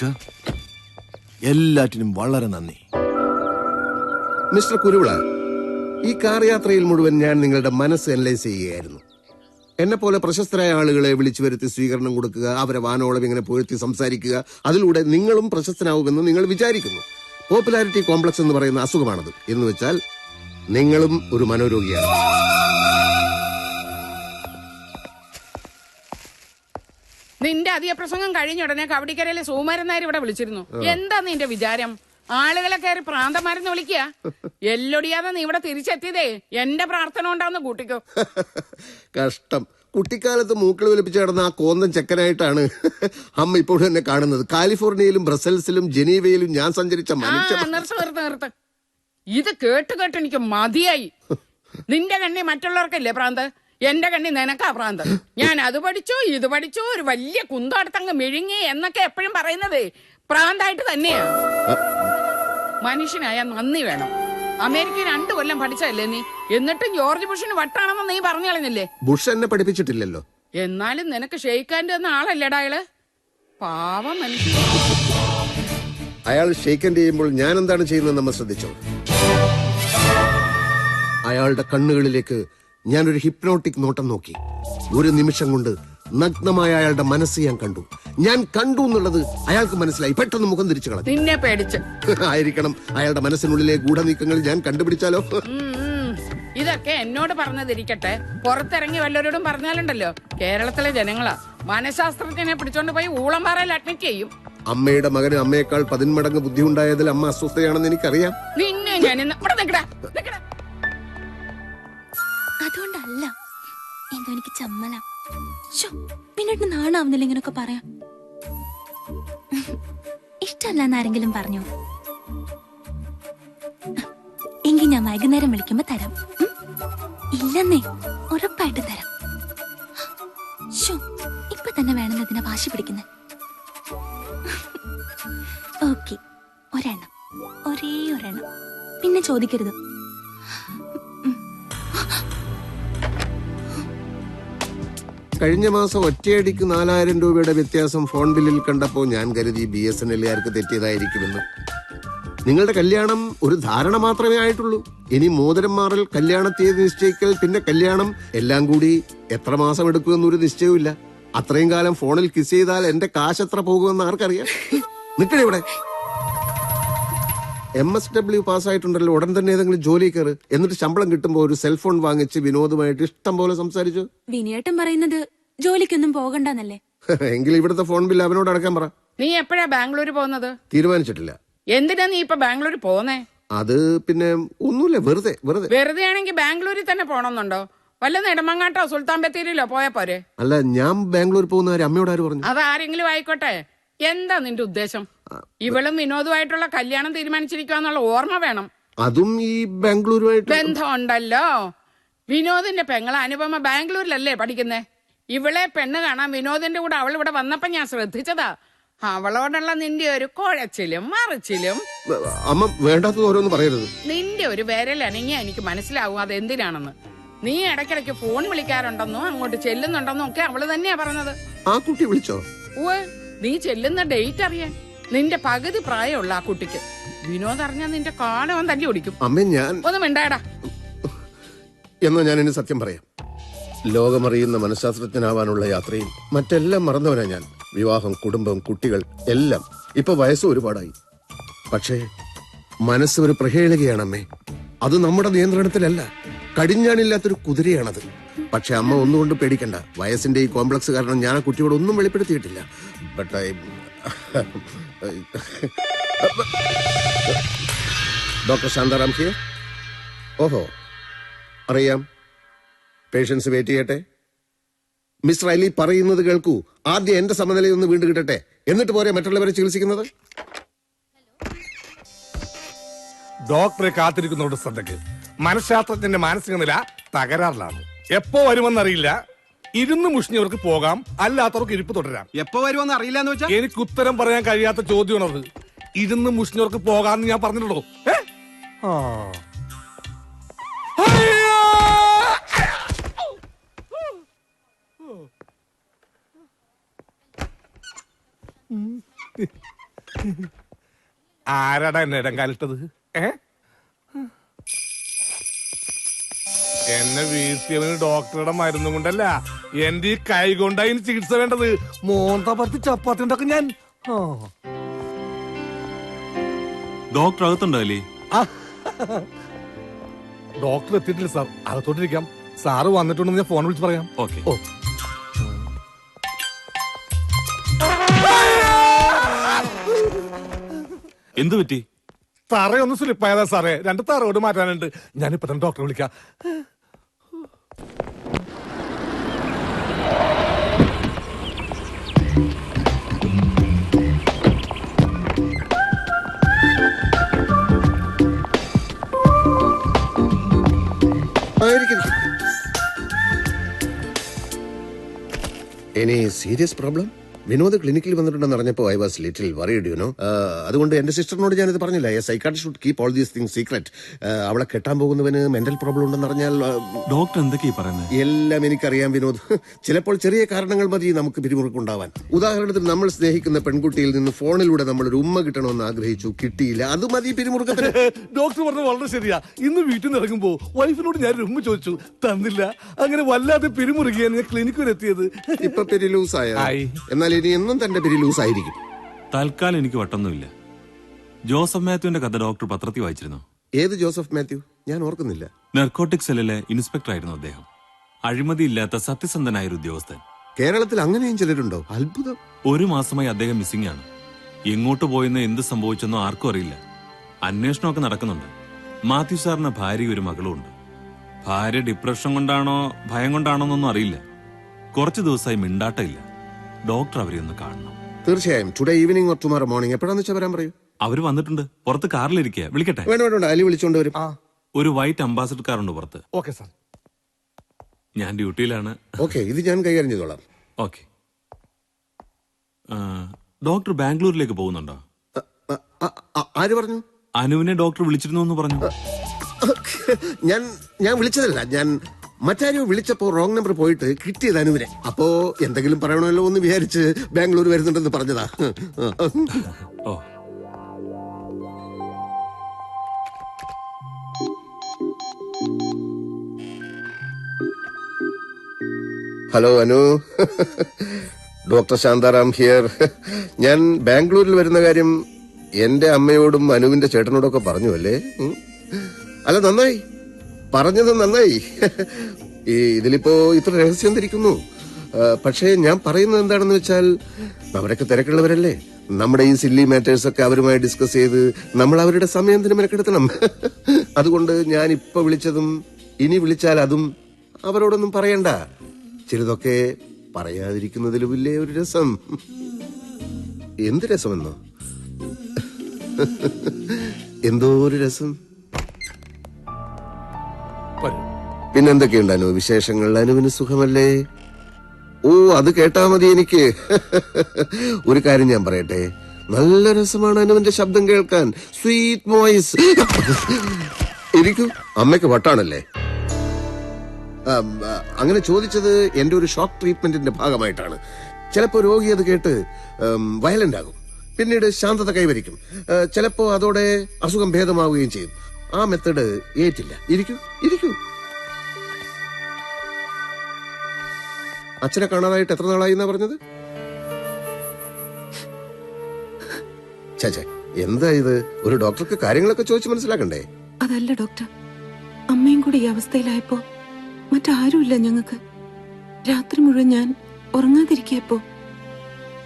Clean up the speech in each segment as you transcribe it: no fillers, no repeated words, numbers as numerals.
Doctor, എല്ലാറ്റിനും വളരെ നന്ദി. മിസ്റ്റർ കുരുവിള, ഈ കാർ യാത്രയിൽ മുഴുവൻ ഞാൻ നിങ്ങളുടെ മനസ്സ് അനലൈസ് ചെയ്യുകയായിരുന്നു. എന്നെ പോലെ പ്രശസ്തരായ ആളുകളെ വിളിച്ചു വരുത്തി സ്വീകരണം കൊടുക്കുക, അവരെ വാനോളം ഇങ്ങനെ പുകഴ്ത്തി സംസാരിക്കുക, അതിലൂടെ നിങ്ങളും പ്രശസ്തനാവുമെന്ന് നിങ്ങൾ വിചാരിക്കുന്നു. പോപ്പുലാരിറ്റി കോംപ്ലക്സ് എന്ന് പറയുന്ന അസുഖമാണത്. എന്ന് വെച്ചാൽ നിങ്ങളും ഒരു മനോരോഗിയാണ്. നിന്റെ അധിക പ്രസംഗം കഴിഞ്ഞ ഉടനെ കവടിക്കരയിലെ സുകുമാരൻ നായർ ഇവിടെ വിളിച്ചിരുന്നു. എന്താ നിന്റെ വിചാരം? ആളുകളെ കയറി പ്രാന്തമാരെന്ന് വിളിക്കുക? എല്ലൊടിയാതെ നീ ഇവിടെ തിരിച്ചെത്തിയതേ എന്റെ പ്രാർത്ഥന കൊണ്ടാന്ന് കൂട്ടിക്കോ. കഷ്ടം. കുട്ടിക്കാലത്ത് മൂക്കൾ വലിപ്പിച്ച് കിടന്ന ആ കോന്തൻ ചെക്കനായിട്ടാണ് അമ്മ ഇപ്പോഴും എന്നെ കാണുന്നത്. കാലിഫോർണിയയിലും ബ്രസൽസിലും ജനീവയിലും ഞാൻ സഞ്ചരിച്ച നിർത്ത്. ഇത് കേട്ട് കേട്ട് എനിക്ക് മതിയായി. നിന്റെ കണ്ണി മറ്റുള്ളവർക്കല്ലേ പ്രാന്ത്, എന്റെ കണ്ണി നിനക്കാ പ്രാന്ത്. ഞാൻ അത് പഠിച്ചു ഇത് പഠിച്ചു ഒരു വലിയ കുന്തടുത്തങ്ങ് മെഴുങ്ങി എന്നൊക്കെ എപ്പോഴും പറയുന്നത് പ്രാന്തായിട്ട് തന്നെയാ. മനുഷ്യനായ നന്ദി വേണം. അമേരിക്ക 2 കൊല്ലം പഠിച്ചല്ലേ നീ, എന്നിട്ടും ജോർജ് ബുഷിന് വട്ടാണെന്ന് നീ പറഞ്ഞു കളഞ്ഞില്ലേ? ബുഷ് എന്നെ പഠിപ്പിച്ചിട്ടില്ലല്ലോ. എന്നാലും നിനക്ക് ഷെയ്ക്കാൻ്റെ എന്ന ആളല്ലേടാ അയാള്. പാവം മനുഷ്യൻ. അയാൾ ഷെയ്ക്കൻഡ് ചെയ്യുമ്പോൾ ഞാൻ എന്താണ് ചെയ്യുന്നത് നമ്മൾ ശ്രദ്ധിച്ചോ? അയാളുടെ കണ്ണുകളിലേക്ക് ഞാനൊരു ഹിപ്നോട്ടിക് നോട്ടം നോക്കി. ഒരു നിമിഷം കൊണ്ട് നഗ്നമായ അയാളുടെ മനസ്സ് ഞാൻ കണ്ടു എന്നുള്ളത് അയാൾക്ക് മനസ്സിലായി. പെട്ടെന്ന് മുഖം തിരിച്ചു കളഞ്ഞു. നിന്നെ പേടിച്ച് ആയിരിക്കണം. അയാളുടെ മനസ്സിനുള്ളിലെ ഗൂഢനീക്കങ്ങൾ ഞാൻ കണ്ടുപിടിച്ചാലോ? ഇതൊക്കെ എന്നോട് പറഞ്ഞതിരിക്കട്ടെ, പുറത്തിറങ്ങി വല്ലവരോടും പറഞ്ഞാലുണ്ടല്ലോ കേരളത്തിലെ ജനങ്ങളാ മനഃശാസ്ത്രജ്ഞനെ പിടിച്ചോണ്ട് പോയി ഊളംപാറയിൽ അഡ്മിറ്റ് ചെയ്യും. അമ്മയുടെ മകന് അമ്മയേക്കാൾ 10 മടങ്ങ് ബുദ്ധി ഉണ്ടായതിൽ അമ്മ അസ്വസ്ഥയാണെന്ന് എനിക്കറിയാം. നിന്നെ ഞാൻ അതുകൊണ്ടല്ല, എന്തോ എനിക്ക് ചമ്മല. പിന്നീട് നാണാവുന്നില്ല ഇങ്ങനൊക്കെ പറയാം. ഇഷ്ടമല്ലെന്ന് ആരെങ്കിലും പറഞ്ഞോ? എങ്കിൽ ഞാൻ വൈകുന്നേരം വിളിക്കുമ്പോ തരാം. ഇല്ലെന്നേ, ഉറപ്പായിട്ട് തരാം. ഇപ്പൊ തന്നെ വേണമെന്ന് ഇതിനെ വാശി പിടിക്കുന്നത്. ഓക്കെ, ഒരെണ്ണം, ഒരേ ഒരെണ്ണം. പിന്നെ ചോദിക്കരുത്. കഴിഞ്ഞ മാസം ഒറ്റയടിക്ക് 4000 രൂപയുടെ വ്യത്യാസം ഫോൺ ബില്ലിൽ കണ്ടപ്പോൾ ഞാൻ കരുതി BSNL-കാർക്ക് തെറ്റിയതായിരിക്കുമെന്ന്. നിങ്ങളുടെ കല്യാണം ഒരു ധാരണ മാത്രമേ ആയിട്ടുള്ളൂ. ഇനി മോതിരം മാറൽ, കല്യാണ തീയതി നിശ്ചയിക്കൽ, പിന്നെ കല്യാണം, എല്ലാം കൂടി എത്ര മാസം എടുക്കുമെന്നൊരു നിശ്ചയമില്ല. അത്രയും കാലം ഫോണിൽ കിസ് ചെയ്താൽ എന്റെ കാശ് എത്ര പോകുമെന്ന് ആർക്കറിയാം? നിൽക്കണേ ഇവിടെ. MSW പാസ്സായിട്ടുണ്ടല്ലോ, ഉടൻ തന്നെ ഏതെങ്കിലും ജോലി കയറ്. എന്നിട്ട് ശമ്പളം കിട്ടുമ്പോൾ ഒരു സെൽഫോൺ വാങ്ങിച്ച് വിനോദമായിട്ട് ഇഷ്ടം പോലെ സംസാരിച്ചു. വിനയേട്ടൻ പറയുന്നത് ജോലിക്കൊന്നും പോകണ്ടെന്നല്ലേ? എങ്കിൽ ഇവിടുത്തെ ഫോൺ ബില്ല് അവനോട് അടക്കാൻ പറ. നീ എപ്പോഴാ ബാംഗ്ലൂർ പോകുന്നത്? തീരുമാനിച്ചിട്ടില്ല. എന്തിനാ നീ ഇപ്പൊ ബാംഗ്ലൂർ പോന്നേ? അത് പിന്നെ ഒന്നുമില്ല, വെറുതെ ആണെങ്കിൽ ബാംഗ്ലൂരിൽ തന്നെ പോണമെന്നുണ്ടോ? വല്ല നെടുമങ്ങാട്ടോ സുൽത്താൻ ബത്തേരിയിലോ പോയാ പോരെ? അല്ല, ഞാൻ ബാംഗ്ലൂർ പോകുന്ന കാര്യം അമ്മയോട് ആര് പറഞ്ഞു? അതാരെങ്കിലും ആയിക്കോട്ടെ. എന്താ നിന്റെ ഉദ്ദേശം? ഇവളും വിനോദമായിട്ടുള്ള കല്യാണം തീരുമാനിച്ചിരിക്കാന്നുള്ള ഓർമ്മ വേണം. അതും ഈ ബാംഗ്ലൂരുമായിട്ട് ബന്ധമുണ്ടല്ലോ. വിനോദിന്റെ പെങ്ങളെ അനുപമ ബാംഗ്ലൂരിലല്ലേ പഠിക്കുന്നേ? ഇവളെ പെണ്ണ് കാണാൻ വിനോദിന്റെ കൂടെ അവൾ ഇവിടെ വന്നപ്പോ ഞാൻ ശ്രദ്ധിച്ചതാ. അവളോടുള്ള നിന്റെ ഒരു കുഴച്ചിലും മറിച്ചിലും. അമ്മ വേണ്ടാത്തത് ഓരോന്ന് പറയരുത്. നിന്റെ ഒരു വിരൽ അനങ്ങിയാ എനിക്ക് മനസ്സിലാവും അതെന്തിനാണെന്ന്. നീ ഇടയ്ക്കിടയ്ക്ക് ഫോൺ വിളിക്കാറുണ്ടെന്നോ അങ്ങോട്ട് ചെല്ലുന്നുണ്ടെന്നോ ഒക്കെ അവള് തന്നെയാ പറഞ്ഞത്. ആ കുട്ടി വിളിച്ചോ? നീ ചെല്ലുന്ന ഡേറ്റ് അറിയാൻ. നിന്റെ പകുതി പ്രായമുള്ള ആ കുട്ടിക്ക് വിനോദ് അറിഞ്ഞാ നിന്റെ കാലവൻ തല്ലി ഓടിക്കും. അമ്മ, ഞാൻ ഒന്നും മിണ്ടാടാ. എന്നാ ഞാൻ ഇനി സത്യം പറയാം. ലോകമറിയുന്ന മനഃശാസ്ത്രജ്ഞനാവാനുള്ള യാത്രയിൽ മറ്റെല്ലാം മറന്നവനാ ഞാൻ. വിവാഹം, കുടുംബം, കുട്ടികൾ എല്ലാം. ഇപ്പൊ വയസ്സ് ഒരുപാടായി. പക്ഷേ മനസ്സ് ഒരു പ്രഹേളികയാണമ്മേ. അത് നമ്മുടെ നിയന്ത്രണത്തിലല്ല. കടിഞ്ഞാണില്ലാത്തൊരു കുതിരയാണത്. പക്ഷെ അമ്മ ഒന്നുകൊണ്ട് പേടിക്കണ്ട. വയസ്സിന്റെ ഈ കോംപ്ലക്സ് കാരണം ഞാൻ ആ കുട്ടിയോട് ഒന്നും വെളിപ്പെടുത്തിയിട്ടില്ല. Doctor Shantaram here. ഓഹോ, അറിയാം. പേഷ്യൻസ് വെയിറ്റ് ചെയ്യട്ടെ. മിസ്റ്റർ അലി പറയുന്നത് കേൾക്കൂ. ആദ്യം എന്റെ സമനിലയൊന്ന് വീണ്ടും കിട്ടട്ടെ, എന്നിട്ട് പോരെ മറ്റുള്ളവരെ ചികിത്സിക്കുന്നത്. ഡോക്ടറെ കാത്തിരിക്കുന്നതോട് ശ്രദ്ധയ്ക്ക്. മനഃശാസ്ത്രജ്ഞന്റെ മാനസിക നില തകരാറിലാണ്. എപ്പോ വരുമെന്നറിയില്ല. ഇരുന്ന് മുഷിഞ്ഞവർക്ക് പോകാം, അല്ലാത്തവർക്ക് ഇരിപ്പ് തുടരാം. എപ്പോ വരുമെന്ന് അറിയില്ല എന്ന് വെച്ചാൽ എനിക്ക് ഉത്തരം പറയാൻ കഴിയാത്ത ചോദ്യമാണത്. ഇരുന്ന് മുഷിഞ്ഞവർക്ക് പോകാന്ന് ഞാൻ പറഞ്ഞിട്ടുള്ളൂ. ആരാടാ എന്നെ ഇടം കാലിട്ടത്? എന്നെ വീഴ്ത്തിയവന് ഡോക്ടറുടെ മരുന്നും കൊണ്ടല്ല, എന്റെ ഈ കൈ കൊണ്ടായി ചികിത്സ വേണ്ടത്. മോന്ത പറ്റി ചപ്പാത്തി ഉണ്ടാക്കും ഞാൻ. ഡോക്ടർ അകത്തുണ്ടോ അല്ലേ? ഡോക്ടർ എത്തിയിട്ടില്ല സാർ, അകത്തോട്ടിരിക്കാം. സാറ് വന്നിട്ടുണ്ടെന്ന് ഞാൻ ഫോൺ വിളിച്ച് പറയാം. ഓക്കെ. ഓ, എന്തു പറ്റി? തറയൊന്ന് സ്ലിപ്പായതാ സാറേ, 2 തറയോട് മാറ്റാനുണ്ട്. ഞാനിപ്പോ തന്നെ ഡോക്ടറെ വിളിക്കാം. Any serious problem? വിനോദ് ക്ലിനിക്കിൽ വന്നിട്ടുണ്ടെന്ന് അറിഞ്ഞപ്പോൾ I was little worried, you know. അതുകൊണ്ട് എന്റെ സിസ്റ്ററിനോട് ഞാനിത് പറഞ്ഞില്ല. A psychiatrist should keep all these things secret. അവളെ കെട്ടാൻ പോകുന്നവന് മെന്റൽ പ്രോബ്ലം ഉണ്ടെന്ന് അറിഞ്ഞാൽ ഡോക്ടർ എന്തൊക്കെയാ പറയുന്നത്? എല്ലാം എനിക്കറിയാം വിനോദ്. ചിലപ്പോൾ ചെറിയ കാരണങ്ങൾ മതി നമുക്ക് പിരിമുറുക്കുണ്ടാവാൻ. ഉദാഹരണത്തിന് നമ്മൾ സ്നേഹിക്കുന്ന പെൺകുട്ടിയിൽ നിന്ന് ഫോണിലൂടെ നമ്മൾ ഒരു ഉമ്മ കിട്ടണമെന്ന് ആഗ്രഹിച്ചു, കിട്ടിയില്ല, അത് മതി പിരിമുറുക്കത്തിന്. ഡോക്ടർ പറഞ്ഞത് വളരെ ശരിയാ. ഇന്ന് വീട്ടിൽ നിന്ന് ഇറങ്ങുമ്പോ വൈഫിനോട് ഞാൻ ഒരു ഉമ്മ ചോദിച്ചു, തന്നില്ല. അങ്ങനെ വല്ലാതെ പിരിമുറുകിയാണ് ഞാൻ ക്ലിനിക്കിൽ എത്തിയത്. ഇപ്പൊ പെരി ലൂസായ, എന്നാൽ ഇനി എന്നും തന്റെ പെരി ലൂസായിരിക്കും. തൽക്കാലം എനിക്ക് വട്ടൊന്നുമില്ല. ജോസഫ് മാത്യുവിന്റെ കഥ ഡോക്ടർ പത്രത്തിൽ വായിച്ചിരുന്നു. ഏത് ജോസഫ് മാത്യു? ഞാൻ ഓർക്കുന്നില്ല. നർക്കോട്ടിക് സെല്ലിലെ ഇൻസ്പെക്ടർ ആയിരുന്നു അദ്ദേഹം. അഴിമതിയില്ലാത്ത സത്യസന്ധനായ ഒരു ഉദ്യോഗസ്ഥൻ. കേരളത്തിൽ അങ്ങനെയും ചിലരുണ്ടോ? അത്ഭുതം. 1 മാസമായി അദ്ദേഹം മിസ്സിംഗ് ആണ്. എങ്ങോട്ട് പോയെന്ന് എന്ത് സംഭവിച്ചെന്നോ ആർക്കും അറിയില്ല. അന്വേഷണമൊക്കെ നടക്കുന്നുണ്ട്. മാത്യു സാറിന് ഭാര്യ ഒരു മകളും ഉണ്ട്. ഭാര്യ ഡിപ്രഷൻ കൊണ്ടാണോ ഭയം കൊണ്ടാണോ എന്നൊന്നും അറിയില്ല. കുറച്ചു ദിവസമായി മിണ്ടാട്ടമില്ല. ഡോക്ടർ അവരെ ഒന്ന് കാണണം. തീർച്ചയായും. Today evening or tomorrow morning എപ്പോഴാന്ന് വെച്ചാൽ വരാൻ പറയൂ. അവര് വന്നിട്ടുണ്ട്. പുറത്ത് കാറിലിരിക്കുക. വിളിക്കട്ടെ? വേണ്ട, അലി വിളിച്ചോണ്ട് വരും. ഒരു വൈറ്റ് അംബാസഡർ കാറുണ്ട് പുറത്ത്. Okay sir. ഞാൻ ഡ്യൂട്ടിയിലാണ്. ഓക്കെ, ഇത് ഞാൻ കൈകാര്യം ചെയ്തോളാം. ഓക്കെ. ഡോക്ടർ ബാംഗ്ലൂരിലേക്ക് പോകുന്നുണ്ടോ? ആര് പറഞ്ഞു? അനുവിനെ ഡോക്ടർ വിളിച്ചിരുന്നു എന്ന് പറഞ്ഞു. ഞാൻ വിളിച്ചതല്ല. ഞാൻ മറ്റാരോ വിളിച്ചപ്പോ റോങ് നമ്പർ പോയിട്ട് കിട്ടിയത് അനുവിനെ. അപ്പോ എന്തെങ്കിലും പറയണമല്ലോ എന്ന് വിചാരിച്ച് ബാംഗ്ലൂർ വരുന്നുണ്ടെന്ന് പറഞ്ഞതാ. ഓ, hello Anu, doctor Shantaram here. ഞാൻ ബാംഗ്ലൂരിൽ വരുന്ന കാര്യം എന്റെ അമ്മയോടും അനുവിന്റെ ചേട്ടനോടൊക്കെ പറഞ്ഞു അല്ലേ? അല്ല, നന്നായി പറഞ്ഞത്, നന്നായി. ഇതിലിപ്പോ ഇത്ര രഹസ്യം ധരിക്കുന്നു. പക്ഷേ ഞാൻ പറയുന്നത് എന്താണെന്ന് വെച്ചാൽ, അവരൊക്കെ തിരക്കുള്ളവരല്ലേ. നമ്മുടെ ഈ സില്ലി മാറ്റേഴ്സ് ഒക്കെ അവരുമായി ഡിസ്കസ് ചെയ്ത് നമ്മൾ അവരുടെ സമയം മെനക്കെടുത്തണം. അതുകൊണ്ട് ഞാൻ ഇപ്പൊ വിളിച്ചതും ഇനി വിളിച്ചാൽ അതും അവരോടൊന്നും പറയണ്ട. ചിലതൊക്കെ പറയാതിരിക്കുന്നതിലുമില്ലേ ഒരു രസം. എന്ത് രസമെന്നോ? എന്തോ ഒരു രസം. പിന്നെന്തൊക്കെയുണ്ട് അനു വിശേഷങ്ങൾ? അനുവിന് സുഖമല്ലേ? ഓ, അത് കേട്ടാ മതി എനിക്ക്. ഒരു കാര്യം ഞാൻ പറയട്ടെ, നല്ല രസമാണ് അനുവിന്റെ ശബ്ദം കേൾക്കാൻ. Sweet voice. ഇരിക്കൂ. അമ്മയ്ക്ക് വട്ടാണല്ലേ? അങ്ങനെ ചോദിച്ചത് എന്റെ ഒരു ഷോക്ക് ട്രീറ്റ്മെന്റിന്റെ ഭാഗമായിട്ടാണ്. ചിലപ്പോ രോഗി അത് കേട്ട് വയലന്റ് ആകും, പിന്നീട് ശാന്തത കൈവരിക്കും. ചിലപ്പോ അതോടെ അസുഖം ഭേദമാവുകയും ചെയ്യും. ആ മെത്തഡ് ഏറ്റില്ല. ഇരിക്കൂ. അച്ഛനെ കാണാനായിട്ട് എത്ര നാളായി എന്നാ പറഞ്ഞത്? ചേ, എന്താ ഇത്? ഒരു ഡോക്ടർക്ക് കാര്യങ്ങളൊക്കെ ചോദിച്ച് മനസ്സിലാക്കണ്ടേ? അതല്ല ഡോക്ടർ, അമ്മയും കൂടി ഈ അവസ്ഥയിലായപ്പോ മറ്റാരുമില്ല ഞങ്ങൾക്ക്. രാത്രി മുഴുവൻ ഞാൻ ഉറങ്ങാതിരിക്കപ്പോ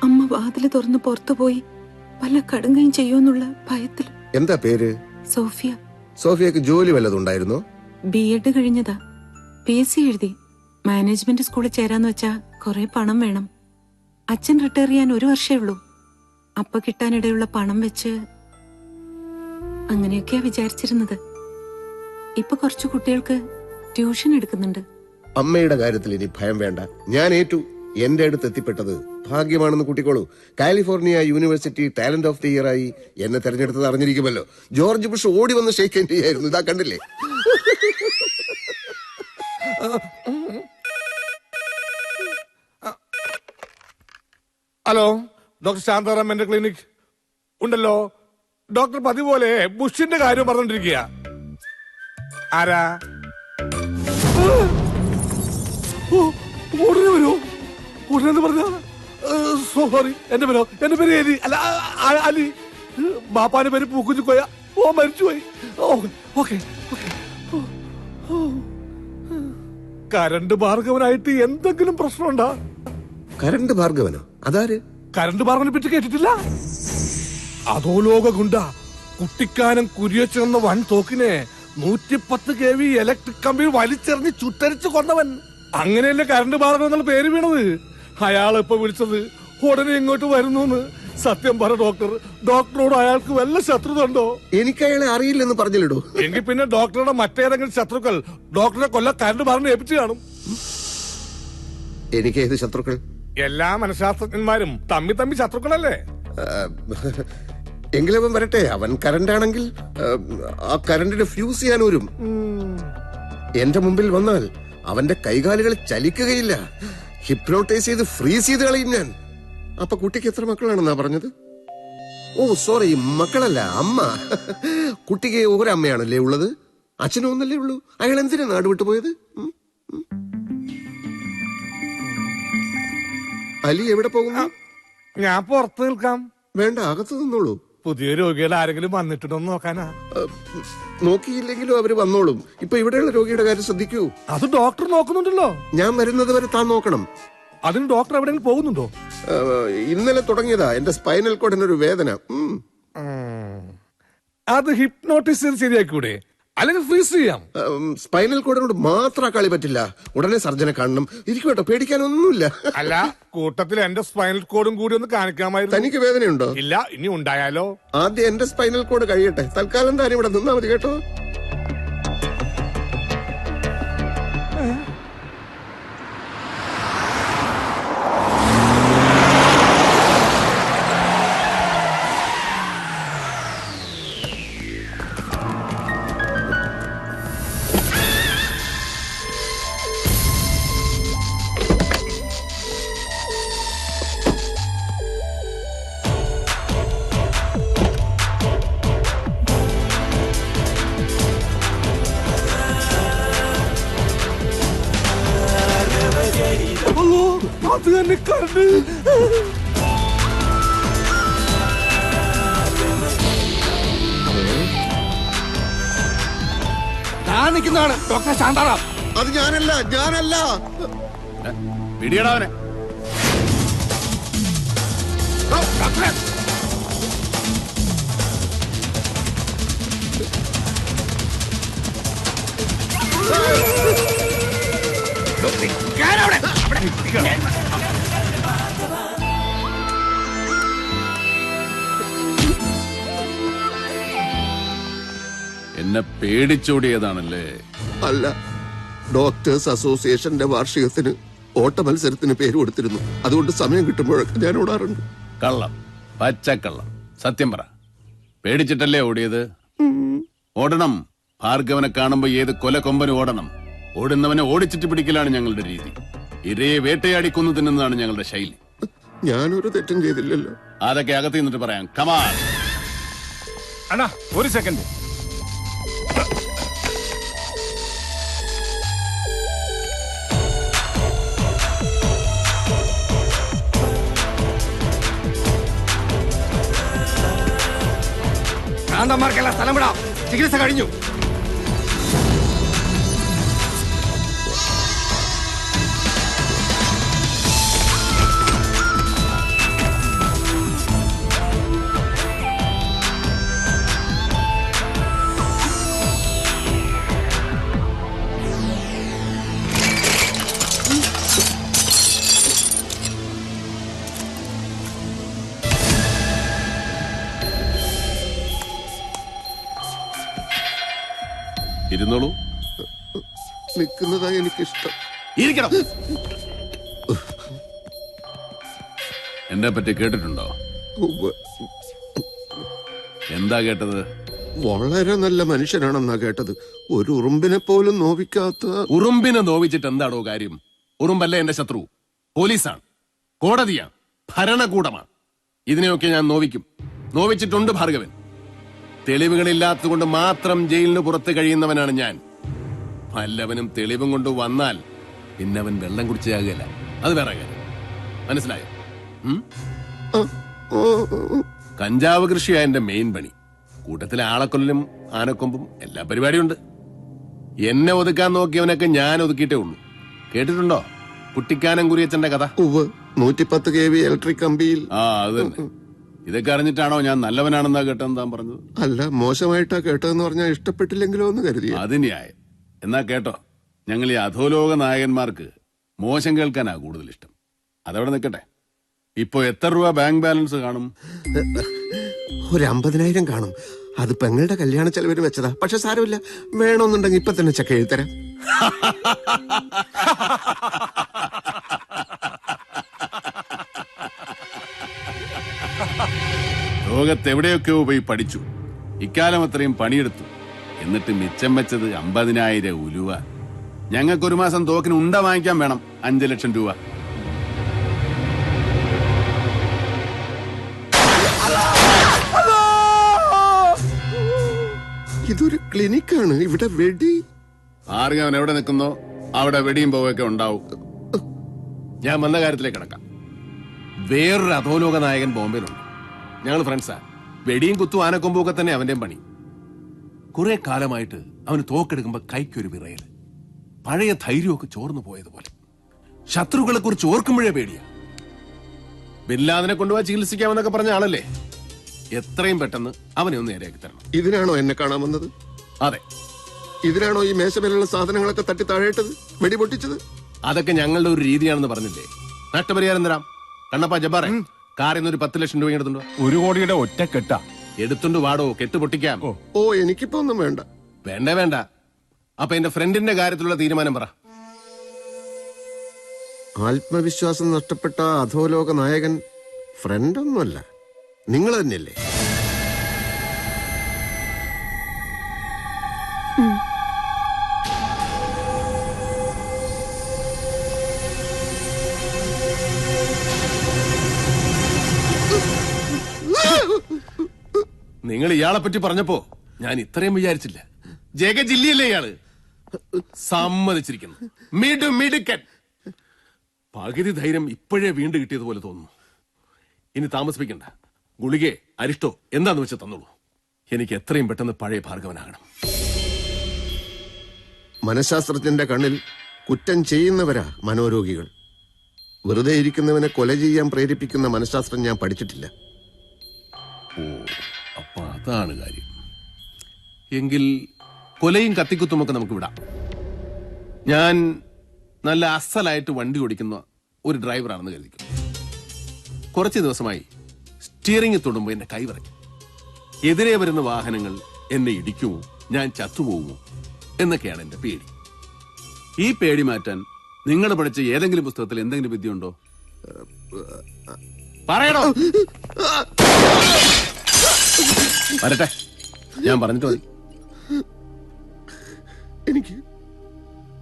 അമ്മ വാതില് തുറന്ന് പുറത്തുപോയി വല്ല കടുങ്കയും ചെയ്യുമെന്നുള്ള ഭയത്തിൽ. എന്താ പേര്? സോഫിയ. സോഫിയക്ക് ജോലി വല്ലതുണ്ടായിരുന്നോ? B.Ed കഴിഞ്ഞതാ. PSC എഴുതി. മാനേജ്മെന്റ് സ്കൂളിൽ ചേരാന്ന് വെച്ചാ കുറെ പണം വേണം. അച്ഛൻ റിട്ടയർ ചെയ്യാൻ 1 വർഷേ ഉള്ളൂ. അപ്പൊ കിട്ടാനിടയുള്ള പണം വെച്ച് അങ്ങനെയൊക്കെയാ വിചാരിച്ചിരുന്നത്. ഇപ്പൊ കുറച്ചു കുട്ടികൾക്ക് ട്യൂഷൻ എടുക്കുന്നുണ്ട്. അമ്മയുടെ കാര്യത്തിൽ ഇനി ഭയം വേണ്ട. ഞാൻ ഏറ്റു. എന്റെ അടുത്ത് എത്തിപ്പെട്ടത് ഭാഗ്യമാണെന്ന് കൂട്ടിക്കോളൂ. California university talent of the year ആയി എന്നെ തെരഞ്ഞെടുത്തത് അറിഞ്ഞിരിക്കുമല്ലോ. ജോർജ് ബുഷ് ഓടി വന്ന് ഷേക്ക് ഹാൻഡ് ചെയ്യായിരുന്നു. ഇതാ കണ്ടില്ലേ? ഹലോ, ഡോക്ടർ ശാന്താറാം എന്റെ ക്ലിനിക് ഉണ്ടല്ലോ. ഡോക്ടർ പതിപോലെ ബുഷിന്റെ കാര്യം പറഞ്ഞോണ്ടിരിക്കുക. ആരാ? ഉടനെ വരൂ. ഉടനെ പറഞ്ഞ സോറി, എന്റെ പേര് എലി അല്ല അലി. ബാപ്പാന്റെ പേര് പൂക്കുഞ്ഞു കോയ. ഓ മരിച്ചുപോയി. ഓക്കെ. കരണ്ട് ഭാർഗവനായിട്ട് എന്തെങ്കിലും പ്രശ്നമുണ്ടോ? കരണ്ട് ഭാർഗവനോ? അതാര്? കരണ്ട് ഭാർഗവനെ പറ്റി കേട്ടിട്ടില്ല? അതോ ലോക ഗുണ്ട കുട്ടിക്കാനം കുരിയച്ചെന്ന വൻ തോക്കിനെ 110 kV ഇലക്ട്രിക് കമ്പി വലിച്ചെറിഞ്ഞ് ചുട്ടരിച്ച് കൊന്നവൻ. അങ്ങനെയല്ലേ കരണ്ട് ഭാർഗവൻ എന്നുള്ള പേര് വീണത്. അയാളിപ്പോ വിളിച്ചത് ഉടനെ ഇങ്ങോട്ട് വരുന്നു. സത്യം പറ ഡോക്ടർ, ഡോക്ടറോട് അയാൾക്ക് വല്ല ശത്രുത ഉണ്ടോ? എനിക്ക് അയാളെ അറിയില്ലെന്ന് പറഞ്ഞില്ലടോ. എങ്കിൽ പിന്നെ ഡോക്ടറുടെ മറ്റേതെങ്കിലും ശത്രുക്കൾ ഡോക്ടറെ കരണ്ട് ഭാർഗവനെ ഏൽപ്പിച്ചു കാണും. എനിക്ക് ഏത് ശത്രുക്കൾ? എല്ലാ മനഃശാസ്ത്രജ്ഞന്മാരും തമ്മി ശത്രുക്കളല്ലേ? എങ്കിലും അവൻ വരട്ടെ. അവൻ കരണ്ടാണെങ്കിൽ ആ കരണ്ടിന് ഫ്യൂസ് ചെയ്യാൻ വരും. എന്റെ മുമ്പിൽ വന്നാൽ അവന്റെ കൈകാലുകൾ ചലിക്കുകയില്ല. ഹിപ്നോട്ടൈസ് ചെയ്ത് ഫ്രീസ് ചെയ്ത് കളയും ഞാൻ. അപ്പൊ കുട്ടിക്ക് എത്ര മക്കളാണെന്നാ പറഞ്ഞത്? ഓ സോറി, മക്കളല്ല, അമ്മ. കുട്ടിക്ക് ഒരമ്മയാണല്ലേ ഉള്ളത്? അച്ഛനും ഒന്നല്ലേ ഉള്ളൂ. അയാൾ എന്തിനാ നാട് വിട്ടുപോയത്? അലി എവിടെ പോകുന്നു? ഞാൻ പുറത്ത് നിൽക്കാം. വേണ്ട, അകത്ത് നിന്നോളൂ. പുതിയ രോഗികൾ ആരെങ്കിലും വന്നിട്ടുണ്ടോ നോക്കാനാ. നോക്കിയില്ലെങ്കിലും അവര് വന്നോളും. ഇപ്പൊ ഇവിടെയുള്ള രോഗിയുടെ കാര്യം ശ്രദ്ധിക്കൂ. അത് ഡോക്ടർ നോക്കുന്നുണ്ടല്ലോ. ഞാൻ വരുന്നത് വരെ താൻ നോക്കണം. അതിന് ഡോക്ടർ എവിടെയെങ്കിലും പോകുന്നുണ്ടോ? ഇന്നലെ തുടങ്ങിയതാ എന്റെ സ്പൈനൽ കോഡിനൊരു വേദന. അത് ഹിപ്നോട്ടിസ് ചെയ്ത് ശരിയാക്കൂടെ? അല്ലെങ്കിൽ ഫ്രീസ് ചെയ്യാം. സ്പൈനൽ കോഡിനോട് മാത്രം കളി പറ്റില്ല. ഉടനെ സർജനെ കാണണം. ഇരിക്കും, പേടിക്കാനൊന്നുമില്ല. അല്ല, കൂട്ടത്തിൽ എന്റെ സ്പൈനൽ കോഡും കൂടി ഒന്ന് കാണിക്കാമായിരുന്നു. തനിക്ക് വേദനയുണ്ടോ? ഇല്ല, ഇനി ഉണ്ടായാലോ? ആദ്യം എന്റെ സ്പൈനൽ കോഡ് കഴിയട്ടെ. തൽക്കാലം താൻ ഇവിടെ നിന്നാ മതി കേട്ടോ. അത് തന്നെ കരണ്ട്. ഞാൻ നിൽക്കുന്നതാണ് ഡോക്ടർ ശാന്താറാം. അത് ഞാനല്ല. പിടിയടാവനെ. എന്നെ പേടിച്ചോടിയതാണല്ലേ? അല്ല, ഡോക്ടേഴ്സ് അസോസിയേഷന്റെ വാർഷികത്തിന് ഓട്ട മത്സരത്തിന് പേര് കൊടുത്തിരുന്നു. അതുകൊണ്ട് സമയം കിട്ടുമ്പോഴൊക്കെ ഞാൻ ഓടാറുണ്ട്. കള്ളം, പച്ചക്കള്ളം. സത്യം പറ, പേടിച്ചിട്ടല്ലേ ഓടിയത്? ഓടണം. ഭാർഗവനെ കാണുമ്പോ ഏത് കൊലക്കൊമ്പനും ഓടണം. ഓടുന്നവനെ ഓടിച്ചിട്ട് പിടിക്കലാണ് ഞങ്ങളുടെ രീതി. ഇരയെ വേട്ടയാടി കൊന്നു തിന്നുന്നതാണ് ഞങ്ങളുടെ ശൈലി. ഞാനൊരു തെറ്റും ചെയ്തില്ലല്ലോ. അതൊക്കെ അകത്ത് നിന്നിട്ട് പറയാം. കമാൻ അണ്ണാ, ഒരു സെക്കൻഡ്. ഭ്രാന്തന്മാർക്കെല്ലാം സ്ഥലം വിടാം. ചികിത്സ കഴിഞ്ഞു. ഇരുന്നോളൂ. നിൽക്കുന്നതാ എനിക്കിഷ്ടം. ഇരിക്കണം. എന്നെ പറ്റി കേട്ടിട്ടുണ്ടോ? ഉവ്വ്. എന്താ കേട്ടത്? വളരെ നല്ല മനുഷ്യനാണെന്നാ കേട്ടത്. ഒരു ഉറുമ്പിനെ പോലും നോവിക്കാത്ത. ഉറുമ്പിനെ നോവിച്ചിട്ട് എന്താണോ കാര്യം? ഉറുമ്പല്ല എന്റെ ശത്രു. പോലീസാണ്, കോടതിയാണ്, ഭരണകൂടമാണ്. ഇതിനെയൊക്കെ ഞാൻ നോവിക്കും. നോവിച്ചിട്ടുണ്ട് ഭാർഗവൻ. തെളിവുകളില്ലാത്തതുകൊണ്ട് മാത്രം ജയിലിന് പുറത്ത് കഴിയുന്നവനാണ് ഞാൻ. വല്ലവനും തെളിവും കൊണ്ട് വന്നാൽ പിന്നെ അവൻ വെള്ളം കുടിച്ചാകുകയല്ല. അത് വേറെ കാര്യം. മനസ്സിലായോ? കഞ്ചാവ് കൃഷിയാ എന്റെ മെയിൻ പണി. കൂട്ടത്തിലെ ആളക്കൊല്ലും ആനക്കൊമ്പും എല്ലാ പരിപാടിയുണ്ട്. എന്നെ ഒതുക്കാൻ നോക്കിയവനൊക്കെ ഞാൻ ഒതുക്കിയിട്ടേ ഉള്ളൂ. കേട്ടിട്ടുണ്ടോ കുട്ടിക്കാനം കുരിയച്ചന്റെ കഥ? 110 kV ഇലക്ട്രിക് കമ്പിയിൽ. അത് തന്നെ. ഇതൊക്കെ അറിഞ്ഞിട്ടാണോ ഞാൻ നല്ലവനാണെന്നാ കേട്ടെന്ന് താൻ പറഞ്ഞത്? അല്ല, മോശമായിട്ടാ കേട്ടതെന്ന് പറഞ്ഞാൽ ഇഷ്ടപ്പെട്ടില്ലെങ്കിലോ എന്ന് കരുതി. അത് ന്യായം. എന്നാ കേട്ടോ, ഞങ്ങൾ ഈ അധോലോക നായകന്മാർക്ക് മോശം കേൾക്കാനാ കൂടുതൽ ഇഷ്ടം. അതവിടെ നിൽക്കട്ടെ. ഇപ്പൊ എത്ര രൂപ ബാങ്ക് ബാലൻസ് കാണും? ഒരു 50,000 കാണും. അത് പെങ്ങളുടെ കല്യാണ ചെലവിന് വെച്ചതാ. പക്ഷെ സാരമില്ല, വേണമെന്നുണ്ടെങ്കിൽ ഇപ്പൊ തന്നെ ചെക്ക് എഴുതരാം. ലോകത്തെവിടെയൊക്കെയോ പോയി പഠിച്ചു, ഇക്കാലം അത്രയും പണിയെടുത്തു. എന്നിട്ട് മിച്ചം വെച്ചത് 50,000 ഉലുവ. ഞങ്ങൾക്കൊരു മാസം തോക്കിന് ഉണ്ട വാങ്ങിക്കാൻ വേണം 5 ലക്ഷം രൂപ. ഇതൊരു ക്ലിനിക്കാണ്. ഇവിടെ വെടി. ആർഗവൻ എവിടെ നിൽക്കുന്നോ അവിടെ വെടിയും പോവൊക്കെ ഉണ്ടാവും. ഞാൻ വന്ന കാര്യത്തിലേക്ക് കിടക്കാം. വേറൊരു അധോലോക നായകൻ ബോംബെയിലുണ്ട്. ഞങ്ങൾ ഫ്രണ്ട്സാ. വെടിയും കുത്തും ആനക്കൊമ്പും ഒക്കെ തന്നെ അവന്റെയും പണി. കുറെ കാലമായിട്ട് അവന് തോക്കെടുക്കുമ്പോ കൈക്കൊരു വിറയൽ, പഴയ ധൈര്യമൊക്കെ ചോർന്നു പോയതുപോലെ. ശത്രുക്കളെ കുറിച്ച് ഓർക്കുമ്പോഴേ പേടിയാ. ബിൻലാദിനെ കൊണ്ടുപോയി ചികിത്സിക്കാമെന്നൊക്കെ പറഞ്ഞ ആളല്ലേ. എത്രയും പെട്ടെന്ന് അവനെ ഒന്ന് നേരെയാക്കി തരണം. ഇതിനാണോ എന്നെ കാണാൻ വന്നത്? അതെ. ഇതിനാണോ ഈ മേശമേലുള്ള സാധനങ്ങളൊക്കെ തട്ടി താഴേട്ടത്, വെടി പൊട്ടിച്ചത്? അതൊക്കെ ഞങ്ങളുടെ ഒരു രീതിയാണെന്ന് പറഞ്ഞില്ലേ. നഷ്ടപരിഹാരം തരാം. കണ്ണപ്പ ജബ്ബാറെ, കാറിൽ നിന്ന് ഒരു 10 ലക്ഷം രൂപ എടുത്തുണ്ടോ? 1 കോടിയുടെ ഒറ്റ കെട്ടാ. എടുത്തുണ്ട് വാടോ, കെട്ട് പൊട്ടിക്കാം. ഓ, എനിക്കിപ്പോ ഒന്നും വേണ്ട. വേണ്ട. അപ്പൊ എന്റെ ഫ്രണ്ടിന്റെ കാര്യത്തിലുള്ള തീരുമാനം പറ. ആത്മവിശ്വാസം നഷ്ടപ്പെട്ട അധോലോക നായകൻ ഫ്രണ്ടൊന്നുമല്ല, നിങ്ങൾ തന്നെയല്ലേ? നിങ്ങൾ ഇയാളെ പറ്റി പറഞ്ഞപ്പോ ഞാൻ ഇത്രയും വിചാരിച്ചില്ല. ജഗജില്ലിയല്ലേ ഇയാള്? സമ്മതിച്ചിരിക്കുന്നു. മിടുക്കൻ. പകുതി ധൈര്യം ഇപ്പോഴേ വീണ്ടും കിട്ടിയതുപോലെ തോന്നുന്നു. ഇനി താമസിപ്പിക്കണ്ട. ഗുളികെ അരിഷ്ടോ എന്താന്ന് വെച്ച് തന്നോളൂ. എനിക്ക് എത്രയും പെട്ടെന്ന് പഴയ ഭാർഗവനാകണം. മനഃശാസ്ത്രജ്ഞന്റെ കണ്ണിൽ കുറ്റം ചെയ്യുന്നവരാ മനോരോഗികൾ. വെറുതെ ഇരിക്കുന്നവനെ കൊല ചെയ്യാൻ പ്രേരിപ്പിക്കുന്ന മനഃശാസ്ത്രം ഞാൻ പഠിച്ചിട്ടില്ല. ഓ, അപ്പൊ അതാണ് കാര്യം. എങ്കിൽ കൊലയും കത്തിക്കുത്തുമൊക്കെ നമുക്ക് വിടാം. ഞാൻ നല്ല അസലായിട്ട് വണ്ടി ഓടിക്കുന്ന ഒരു ഡ്രൈവറാണെന്ന് കരുതിക്കും. കുറച്ച് ദിവസമായി സ്റ്റിയറിംഗ് തൊടുമ്പോൾ എന്റെ കൈ വിറയ്ക്കും. എതിരെ വരുന്ന വാഹനങ്ങൾ എന്നെ ഇടിക്കുമോ, ഞാൻ ചത്തുപോകുമോ എന്നൊക്കെയാണ് എന്റെ പേടി. ഈ പേടി മാറ്റാൻ നിങ്ങൾ പഠിച്ച ഏതെങ്കിലും പുസ്തകത്തിൽ എന്തെങ്കിലും വിദ്യയുണ്ടോ? പറയണോ? വരട്ടെ, ഞാൻ പറഞ്ഞിട്ട് മതി. എനിക്ക്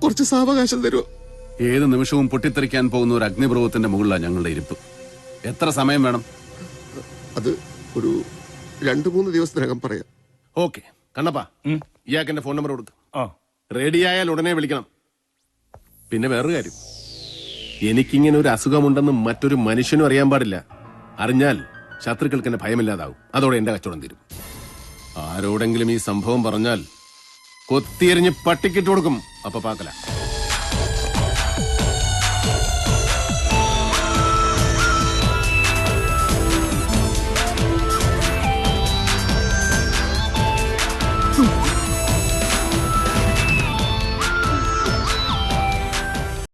കുറച്ച് സാവകാശം തരുമോ? ഏത് നിമിഷവും പൊട്ടിത്തെറിക്കാൻ പോകുന്ന ഒരു അഗ്നിപർവ്വതത്തിന്റെ മുകളിലാണ് ഞങ്ങളുടെ ഇരിപ്പ്. എത്ര സമയം വേണം? അത് ഒരു 2-3 ദിവസത്തിനകം പറയാം. ഓക്കെ. കണ്ണപ്പ, ഇയാൾക്ക് എന്റെ ഫോൺ നമ്പർ കൊടുക്കും. റെഡിയായാൽ ഉടനെ വിളിക്കണം. പിന്നെ വേറൊരു കാര്യം, എനിക്കിങ്ങനെ ഒരു അസുഖമുണ്ടെന്ന് മറ്റൊരു മനുഷ്യനും അറിയാൻ പാടില്ല. അറിഞ്ഞാൽ ശത്രുക്കൾക്ക് എന്നെ ഭയമില്ലാതാവും. അതോടെ എന്റെ കച്ചവടം തീരും. ആരോടെങ്കിലും ഈ സംഭവം പറഞ്ഞാൽ കൊത്തിയെറിഞ്ഞ് പട്ടിക്കിട്ട് കൊടുക്കും. അപ്പൊ പാക്കല.